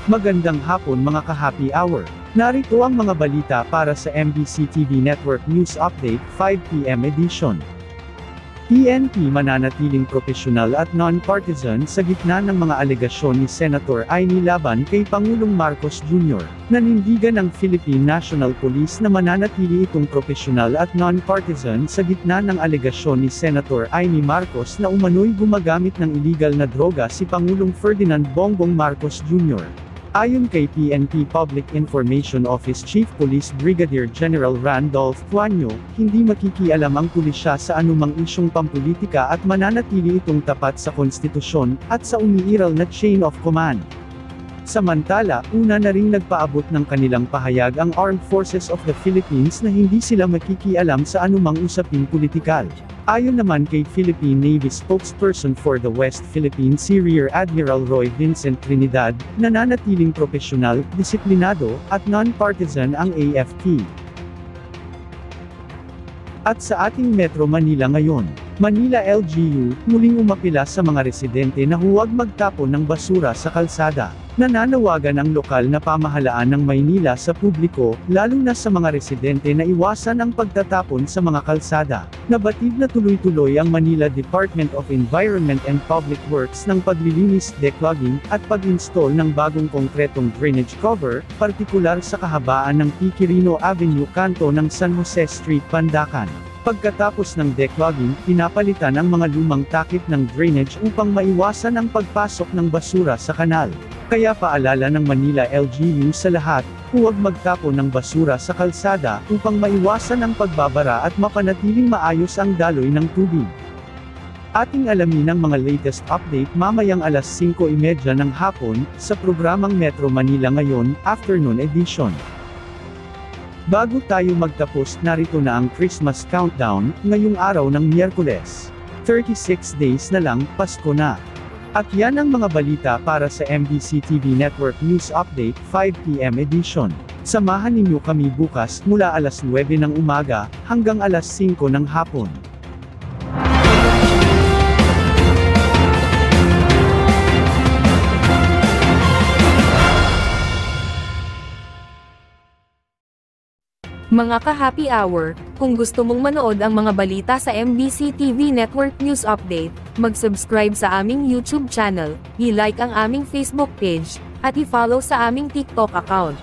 Magandang hapon mga ka-happy hour. Narito ang mga balita para sa MBC TV Network News Update 5 PM edition. PNP mananatiling propesyonal at non-partisan sa gitna ng mga alegasyon ni Senator Amy laban kay Pangulong Marcos Jr. Nanindigan ng Philippine National Police na mananatili itong propesyonal at non-partisan sa gitna ng alegasyon ni Senator Amy Marcos na umano'y gumagamit ng illegal na droga si Pangulong Ferdinand Bongbong Marcos Jr. Ayon kay PNP Public Information Office Chief Police Brigadier General Randolph Tuanyo, hindi makikialam ang pulisya sa anumang isyong pampulitika at mananatili itong tapat sa konstitusyon, at sa umiiral na chain of command. Samantala, una na ring nagpaabot ng kanilang pahayag ang Armed Forces of the Philippines na hindi sila makikialam sa anumang usaping politikal. Ayon naman kay Philippine Navy spokesperson for the West Philippines si Rear Admiral Roy Vincent Trinidad, nananatiling propesyonal, disiplinado, at non-partisan ang AFP. At sa ating Metro Manila ngayon, Manila LGU, muling umapila sa mga residente na huwag magtapon ng basura sa kalsada. Nananawagan ang lokal na pamahalaan ng Maynila sa publiko, lalo na sa mga residente na iwasan ang pagtatapon sa mga kalsada. Nabatid na tuloy-tuloy ang Manila Department of Environment and Public Works ng paglilinis, declogging, at pag-install ng bagong konkretong drainage cover, partikular sa kahabaan ng P. Quirino Avenue kanto ng San Jose Street, Pandacan. Pagkatapos ng declogging, pinapalitan ang mga lumang takip ng drainage upang maiwasan ang pagpasok ng basura sa kanal. Kaya paalala ng Manila LGU sa lahat, huwag magtapon ng basura sa kalsada, upang maiwasan ang pagbabara at mapanatiling maayos ang daloy ng tubig. Ating alamin ang mga latest update mamayang alas 5:30 ng hapon, sa programang Metro Manila Ngayon, Afternoon Edition. Bago tayo magtapos, narito na ang Christmas countdown, ngayong araw ng Miyerkules. 36 days na lang, Pasko na. At yan ang mga balita para sa MBC TV Network News Update 5 PM edition. Samahan ninyo kami bukas mula alas 9 ng umaga, hanggang alas 5 ng hapon. Mga ka-happy hour, kung gusto mong manood ang mga balita sa MBC TV Network News Update, mag-subscribe sa aming YouTube channel, i-like ang aming Facebook page, at i-follow sa aming TikTok account.